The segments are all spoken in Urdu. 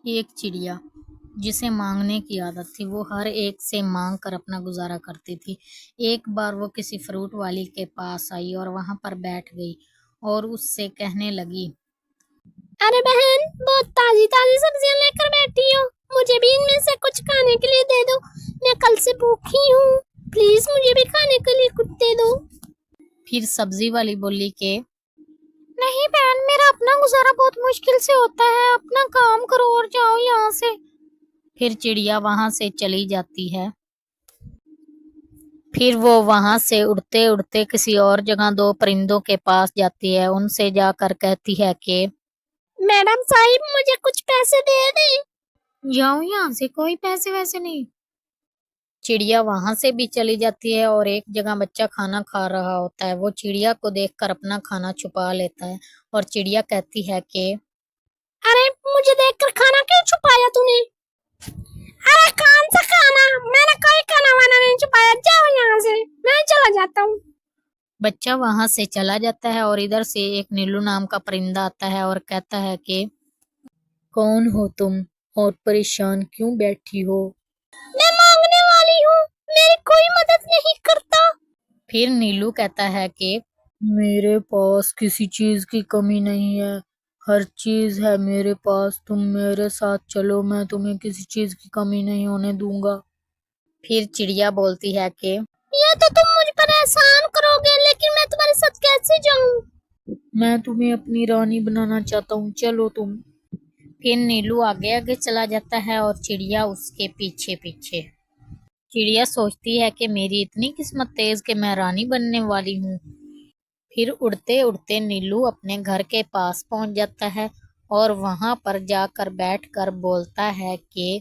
ایک چڑیا جسے مانگنے کی عادت تھی، وہ ہر ایک سے مانگ کر اپنا گزارا کرتی تھی۔ ایک بار وہ کسی فروٹ والی کے پاس آئی اور وہاں پر بیٹھ گئی اور اس سے کہنے لگی، ارے بہن، بہت تازی تازی سبزیاں لے کر بیٹھی ہو، مجھے بھی ان میں سے کچھ کھانے کے لیے دے دو، میں کل سے بھوکی ہوں، پلیز مجھے بھی کھانے کے لیے کچھ دے دو۔ پھر سبزی والی بولی کہ نہیں بہن، میرا اپنا گزارا بہت مشکل سے ہوتا ہے، اپنا کام کرو اور جاؤ یہاں سے۔ پھر چڑیا وہاں سے چلی جاتی ہے۔ پھر وہ وہاں سے اڑتے اڑتے کسی اور جگہ دو پرندوں کے پاس جاتی ہے، ان سے جا کر کہتی ہے کہ میڈم صاحب، مجھے کچھ پیسے دے دیں۔ جاؤ یہاں سے، کوئی پیسے ویسے نہیں۔ چڑیا وہاں سے بھی چلی جاتی ہے اور ایک جگہ بچہ کھانا کھا رہا ہوتا ہے، وہ چڑیا کو دیکھ کر اپنا کھانا چھپا لیتا ہے اور چڑیا کہتی ہے کہ ارے مجھے دیکھ کر کھانا کیوں چھپایا تو نے؟ ارے کون سا کھانا؟ میں نے کوئی کھانا وانا نہیں چھپایا، جاؤ یہاں سے، میں چلا جاتا ہوں۔ بچہ وہاں سے چلا جاتا ہے اور ادھر سے ایک نیلو نام کا پرندہ آتا ہے اور کہتا ہے کہ کون ہو تم اور پریشان کیوں بیٹھی ہو؟ میں مانگنے والی ہوں، میری کوئی مدد نہیں کرتا۔ پھر نیلو کہتا ہے کہ میرے پاس کسی چیز کی کمی نہیں ہے، ہر چیز ہے میرے پاس، تم میرے ساتھ چلو، میں تمہیں کسی چیز کی کمی نہیں ہونے دوں گا۔ پھر چڑیا بولتی ہے کہ یہ تو تم مجھ پر احسان کرو گے، لیکن میں تمہارے ساتھ کیسے جاؤں؟ میں تمہیں اپنی رانی بنانا چاہتا ہوں، چلو تم۔ پھر نیلو آگے آگے چلا جاتا ہے اور چڑیا اس کے پیچھے پیچھے۔ چڑیا سوچتی ہے کہ میری اتنی قسمت تیز کہ میں رانی بننے والی ہوں۔ پھر اڑتے اڑتے نیلو اپنے گھر کے پاس پہنچ جاتا ہے اور وہاں پر جا کر بیٹھ کر بولتا ہے کہ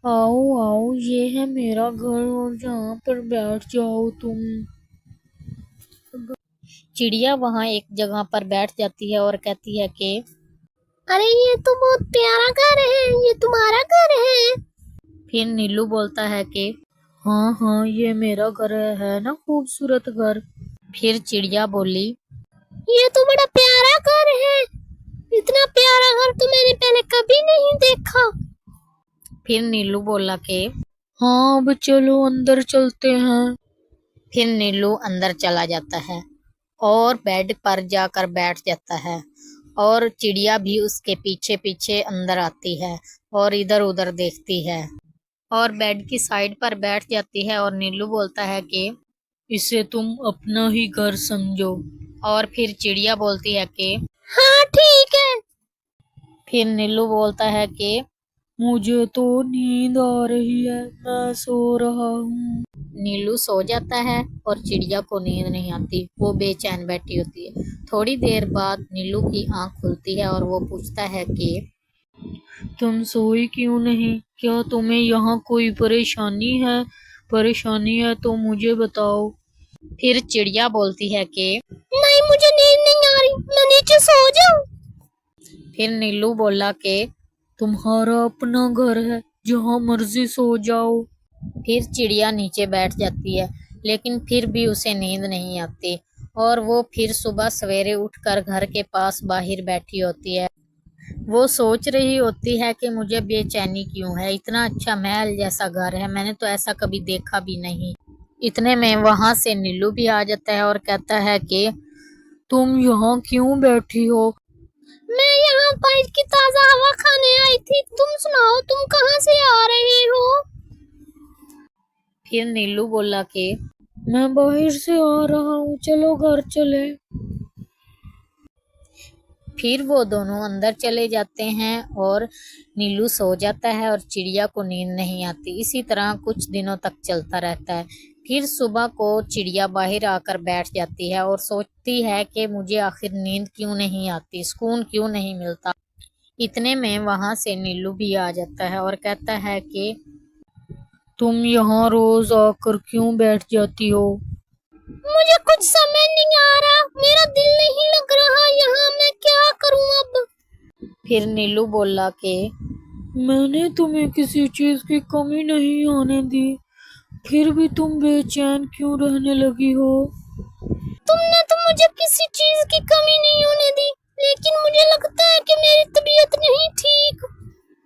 آؤ آؤ، یہ ہے میرا گھر اور جہاں پر بیٹھ جاؤ تم۔ چڑیا وہاں ایک جگہ پر بیٹھ جاتی ہے اور کہتی ہے کہ ارے یہ تو بہت پیارا گھر ہے، یہ تمہارا گھر ہے؟ پھر نیلو بولتا ہے کہ ہاں ہاں، یہ میرا گھر ہے نا، خوبصورت گھر۔ پھر چڑیا بولی یہ تو بڑا پیارا گھر ہے، اتنا پیارا گھر تو میں نے پہلے کبھی نہیں دیکھا۔ پھر نیلو بولا کہ ہاں اب چلو اندر چلتے ہیں۔ پھر نیلو اندر چلا جاتا ہے اور بیڈ پر جا کر بیٹھ جاتا ہے اور چڑیا بھی اس کے پیچھے پیچھے اندر آتی ہے اور ادھر ادھر دیکھتی ہے اور بیڈ کی سائڈ پر بیٹھ جاتی ہے اور نیلو بولتا ہے کہ اسے تم اپنا ہی گھر سمجھو، اور پھر چڑیا بولتی ہے کہ ہاں ٹھیک ہے۔ پھر نیلو بولتا ہے کہ مجھے تو نیند آ رہی ہے، میں سو رہا ہوں۔ نیلو سو جاتا ہے اور چڑیا کو نیند نہیں آتی، وہ بے چین بیٹھی ہوتی ہے۔ تھوڑی دیر بعد نیلو کی آنکھ کھلتی ہے اور وہ پوچھتا ہے کہ تم سوئی کیوں نہیں؟ کیا تمہیں یہاں کوئی پریشانی ہے تو مجھے بتاؤ۔ پھر چڑیا بولتی ہے کہ نہیں، مجھے نیند نہیں آ رہی، میں نیچے سو جاؤں۔ پھر نیلو بولا کہ تمہارا اپنا گھر ہے، جہاں مرضی سو جاؤ۔ پھر چڑیا نیچے بیٹھ جاتی ہے، لیکن پھر بھی اسے نیند نہیں آتی اور وہ پھر صبح سویرے اٹھ کر گھر کے پاس باہر بیٹھی ہوتی ہے۔ وہ سوچ رہی ہوتی ہے کہ مجھے بے چینی کیوں ہے، اتنا اچھا محل جیسا گھر ہے، میں نے تو ایسا کبھی دیکھا بھی نہیں۔ اتنے میں وہاں سے نیلو بھی آ جاتا ہے اور کہتا ہے کہ تم یہاں کیوں بیٹھی ہو؟ میں یہاں باہر کی تازہ ہوا کھانے آئی تھی، تم سناؤ، تم کہاں سے آ رہے ہو؟ پھر نیلو بولا کہ میں باہر سے آ رہا ہوں، چلو گھر چلے۔ پھر وہ دونوں اندر چلے جاتے ہیں اور نیلو سو جاتا ہے اور چڑیا کو نیند نہیں آتی۔ اسی طرح کچھ دنوں تک چلتا رہتا ہے۔ پھر صبح کو چڑیا باہر آ کر بیٹھ جاتی ہے اور سوچتی ہے کہ مجھے آخر نیند کیوں نہیں آتی، سکون کیوں نہیں ملتا۔ اتنے میں وہاں سے نیلو بھی آ جاتا ہے اور کہتا ہے کہ تم یہاں روز آ کر کیوں بیٹھ جاتی ہو؟ مجھے کچھ سمجھ نہیں آ رہا، میرا دل نہیں لگ رہا یہاں، میں کیا کروں اب؟ پھر نیلو بولا کہ میں نے تمہیں کسی چیز کی کمی نہیں آنے دی، پھر بھی تم بے چین کیوں رہنے لگی ہو؟ تم نے تو مجھے کسی چیز کی کمی نہیں ہونے دی، لیکن مجھے لگتا ہے کہ میری طبیعت نہیں ٹھیک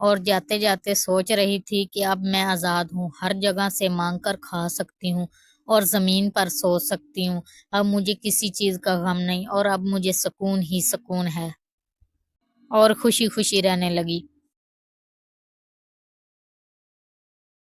اور جاتے جاتے سوچ رہی تھی کہ اب میں آزاد ہوں، ہر جگہ سے مانگ کر کھا سکتی ہوں اور زمین پر سو سکتی ہوں۔ اب مجھے کسی چیز کا غم نہیں اور اب مجھے سکون ہی سکون ہے اور خوشی خوشی رہنے لگی۔